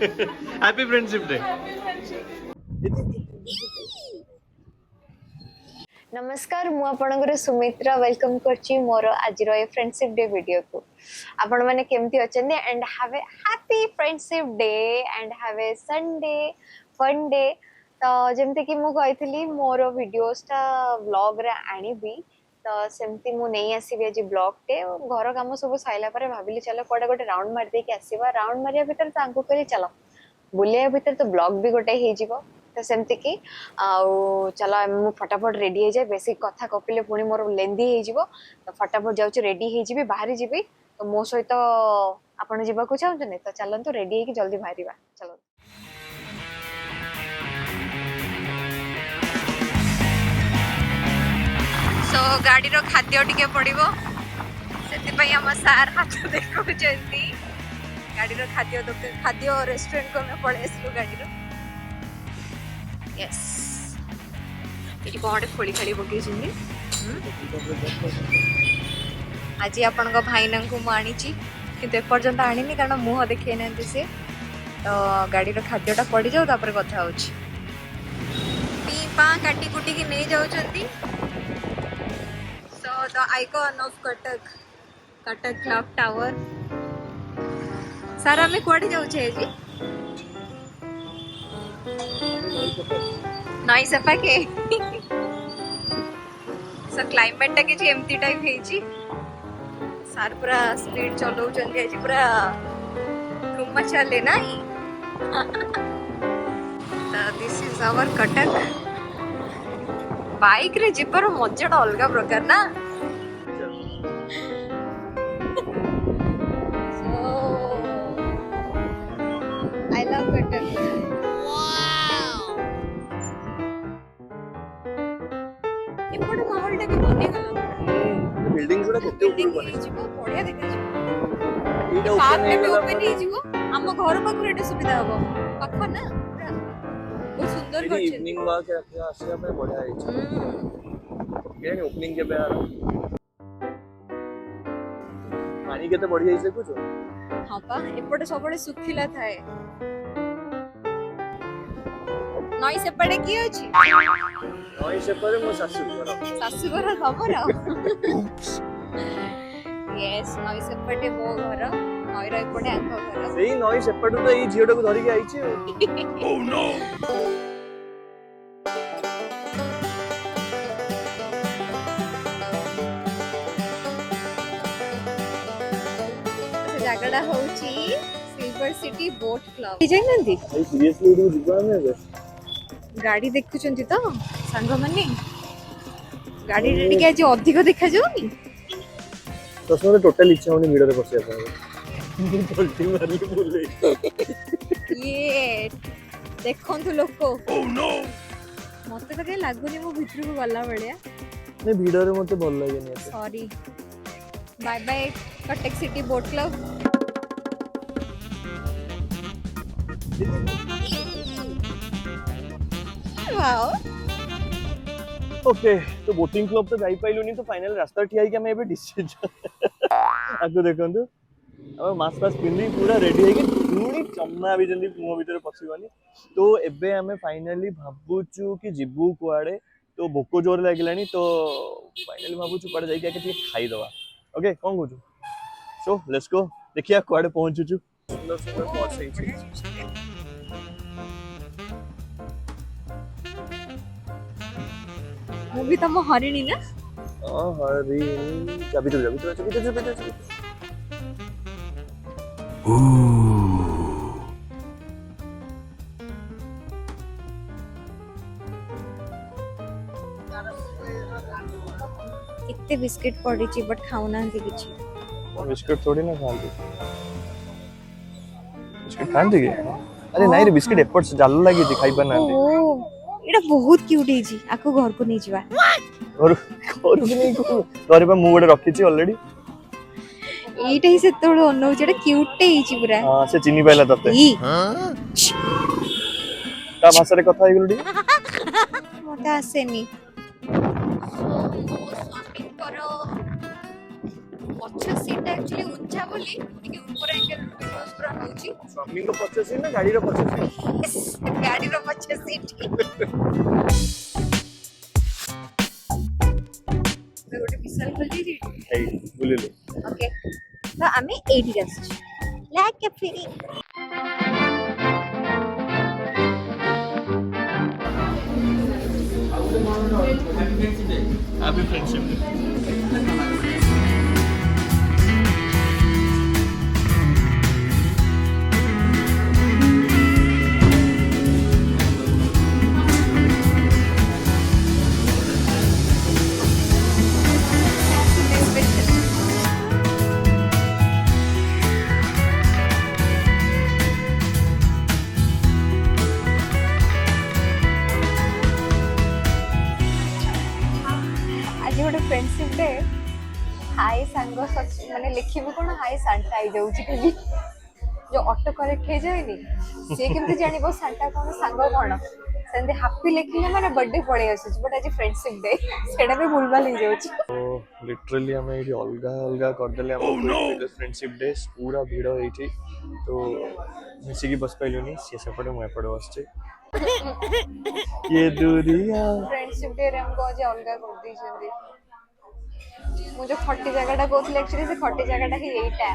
Happy friendship day. नमस्कार मु आपणकर सुमित्रा वेलकम करची मोर आज फ्रेंडशिप डे वीडियो को आपण माने केमती अछंदी and have a happy friendship day and have a Sunday fun day. तो जेमते कि मु कहितली मोर वीडियोस ता व्लॉग रे आनीबी तो सेमती मु नहीं आसीबी आज ब्लॉग टे घर काम सब साइला पर भाबिली चलो कोडा गोटे राउंड मार दे के आसीबा राउंड मारिया भीतर तांको करी चलो बुलिया भीतर तो ब्लॉग भी गोटे हे जीवो तो सेमती कि चलो मु फटाफट रेडी हो जाए बेसिक कथा कपिले पुणी मोर लेंदी हो जीवो तो फटाफट जाउछ रेडी हो जीबी बाहरी जीबी तो मो सहित आपण जीवा को चाहउछने तो चलंतु रेडी हो जल्दी बाहरीबा चलो। सो गाड़ी रो खाद्य टिके पड़िबो सेति पई हम सार हाथ देखौ जल्दी गाड़ी रो खाद्य रेस्टोरेंट को मैं पड़े आसलु गाड़ी रो यस ये कौन खोली खाली पकई छिनी आज आपण को भाईना को मु आनी ची किंतु एपर्यंत आनीनी कारण मुह देखे ना से तो गाड़ी रो खाद्यटा पड़ी जाऊ तापर कथा होची पी पा काटी कुटी की नहीं जाऊ चंती। So the icon of Cuttack clock tower सारा में कोडी जाऊ छे जी नाई सफा के सो क्लाइमेट टा के एमती टाइप हे जी सार पूरा स्पीड चलो चंदी आज पूरा घुमा चले ना this is our Cuttack bike रे जिपर मजा अलग प्रकार ना आई लव कटक एपटे माहौल टा के बने गलो बिल्डिंग गुडा केते ऊपर बने जीवो बढ़िया देखा जीवो एटा पार्क ओपन में हो ओपन ही जीवो हम घर पाखर एटा सुविधा हबो पाखर ना पूरा बहुत सुंदर गला करछे इवनिंग वॉक आसिया पे बढ़िया है ये ओपनिंग के पे पानी केते बढ़िया हिसे कुछ हां पा एपटे सबडे सुखिला थाए नई से पड़े की अछि नई से परे मो सासू घर खबर यस नई से पटे मो घर नई रे पटे आंख घर सेही नई से पटु तो ई झियोटा को धरि के आइछि ओह नो जगड़ा होची सिल्वर सिटी बोट क्लब जाई नंदी भाई सीरियसली उडू जिबा में बे गाड़ी देखुचंती तो संग माने गाड़ी रे टिके आज अधिक देखा जाउनी तो सोरे टोटल इच्छा होनी वीडियो रे बसिया पर पलटी मारली बोले ये देखंतु लोक ओह नो मते तो के लागुनी मो भितर को गला बळिया ने वीडियो रे मते भल लागे नै sorry bye bye Cuttack city boat club wow okay तो बोटिंग क्लब तो जाई पाइलुनी तो फाइनल रास्ता ठिया कि हमें एबे डिसीजन आगो देखंतु अब मास पास पिन्नी पूरा रेडी है कि पूरी चम्मा भी जल्दी मुंह भीतर पसिबानी तो एबे हमें फाइनली भाबुचू कि जिबू कुआडे तो भोको जोर लागिलानी तो फाइनली भाबुचू पड़ जाई कि खाई दवा ओके कोन कहू सो लेट्स गो देखिया कुआडे पहुंचुचू सुंदर सुंदर स्पॉट सही छै वो भी तम हरिणी ना हरिणी चाबी तो कितने बिस्किट पड़ी ची बट खाऊना किछि बिस्किट थोड़ी ना खाती बिस्किट खाती के अरे नहीं रे बिस्किट एपट से जाल लगी थी खाई बना ओ एटा बहुत क्यूट है जी आको घर को नहीं जीवा और भी नहीं को तोरे पे मुंह गोटे रखी छी ऑलरेडी एटा ही से तोड़ अनौ जेटा क्यूट टे ही छी पूरा हां से चिनी पाइला तते हां ता भाषा रे कथा हेगलडी मोटा आसेनी स्वामी करो पछ सीट एक्चुअली ऊंचा बोली टिके ऊपर एंगल वीडियोस पूरा होची स्वामी को पछे सीट ना गाड़ी रो पछे सीट गाड़ी रो पछे सीट गोटे विशाल खोली जी ए बुलिलो ओके तो आमे एडी रस लाइक कैफे हैप्पी फ्रेंडशिप आज गोटे फ्रेंडशिप डे हाय सांग माने लिखिबे कोन हाय सांता आई जाउची खाली जो ऑटो करेक्ट हे जायनी से केमते जानिबो सांता कोन सांग कोन सेंदे हैप्पी लिखिले माने बर्थडे पळे आछी बट आज फ्रेंडशिप डे सेडा भी भूलभाल हो जाउची तो लिटरली हमें ये अलगा अलगा कर देले हम फ्रेंडशिप डे पूरा भीड़ होई तो मिसी की बस पाइलुनी से सेपटे मु एपटे बसचे ये दूरिया फ्रेंडशिप डे रे हमको आज अलगा कर दी छथि मु जो खट्टी जगहटा कहथले एक्चुअली से खट्टी जगहटा ही एटा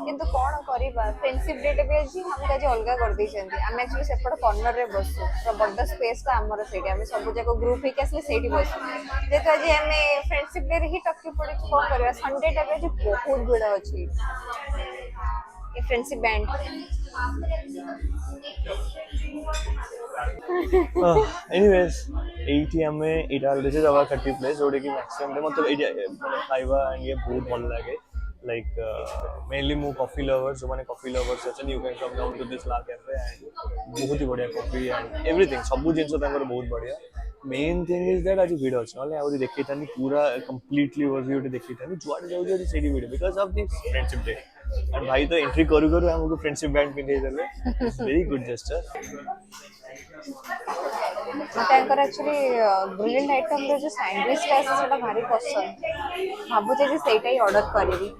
किंतु कोन करबा फ्रेंडशिप डे टे भी हमको आज अलगा कर दी छथि हम एक्चुअली सेपट कॉर्नर रे बसु तो बड्डा स्पेस का हमर सेठी हम सब जगह ग्रुप ही केसले सेठी बसु जे तो आज हम फ्रेंडशिप डे रे ही टक्की पड़ी को करबा संडे टा पे बहुत भीड़ अछि ये फ्रेंडशिप बैंड एनीवेज एटी हमें इटा दिस इज आवर 30 प्लेस जोड़े की मैक्सिमम मतलब माने खाइबा एंड ये बहुत भल लागे लाइक मेनली मु कॉफी लवर्स जो माने कॉफी लवर्स अछन you can come down to this la cafe and बहुत ही बढ़िया कॉफी एंड एवरीथिंग सब जिंस तांकर बहुत बढ़िया मेन थिंग इज दैट आज वीडियो अछि नले आउरी देखि तानी पूरा कंप्लीटली ओवरव्यू देखि तानी जुआड जाउ जे सेडी video because of this friendship day and भाई तो एंट्री करू करू हमको फ्रेंडशिप बैंड पिन दे देले वेरी गुड जेस्चर मते एक्चुअली ब्रिलियंट आइटम रो जो सैंडविच का है सेटा भारी पसंद भाबु जे सेटा ही ऑर्डर करबी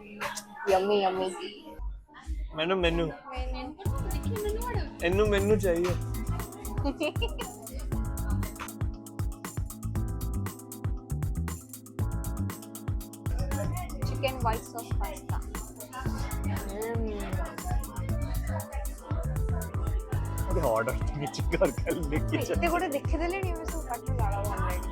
यम्मी यम्मी मेनू मेनू मेनू मेनू चाहिए चिकन व्हाइट सॉस पास्ता अरे ऑर्डर नीचे कर लेके चल एते गोटे देखि देलेनी हम सब काट लाड़ा ऑनलाइन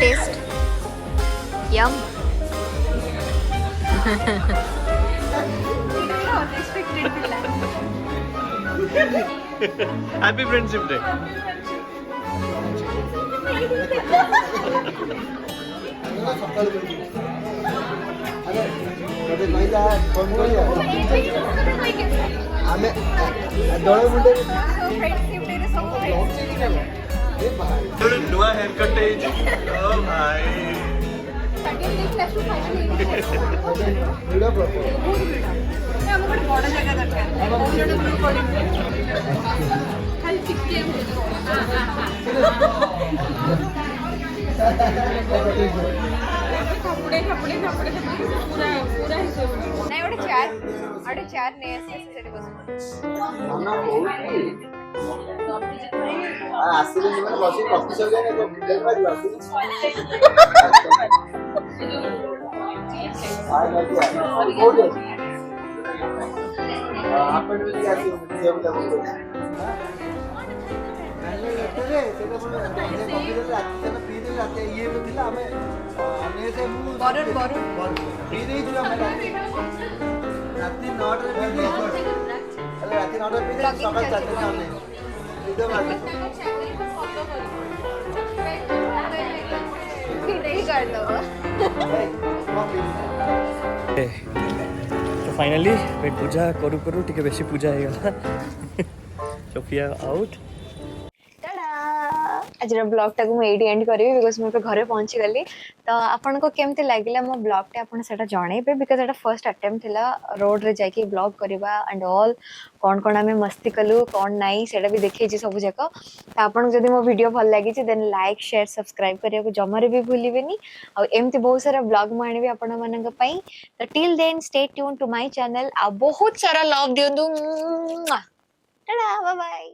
टेस्ट यम हैप्पी फ्रेंडशिप डे नुआ हेयर कट ओ भाई बड़ जगह दरकार खाली चिके खपड़े पूरा पूरा नहीं ओडे चार ने ऐसे सेट बस माना आसिले जीवन बसी कॉफी सब जाने तो बिल्डर पर आसिले आ गया बोल आपण भी आसी जेब लगो रे सेटा बोल कॉफी दे रात में पी दे रात ये भी थिला हमें ने से मु बरुण पी दे दिला मैं रात 9 रे पी दे रात 9 रे पी दे सकाळ 4 रे आने नहीं कर लो तो फाइनली पेट पूजा करू करू टिके बेसी पूजा हो गला सोफिया आउट आज ब्लॉग टाक मुझे एंड करी बिकज मुझे घरे पहुंची गली तो आपन को केमती लगिला मो ब्लॉग टे आपन सेटा जणेबे बिकज एटा फर्स्ट अटेम्प्ट थिला रोड रे जाके ब्लॉग करबा एंड ऑल कौन कौन आमे मस्ती कलु कौन नाही सेटा भी देखै छी सब जाक तो आपन जदी मो वीडियो भल लागि छी देन लाइक शेयर सब्सक्राइब करिया को जमारे भी भूलिबेनी और एमती बहुत सारा ब्लॉग माने भी आपन मानन पई तो till then stay tuned to my channel आ बहुत सारा लव दियंदु टाटा बाय बाय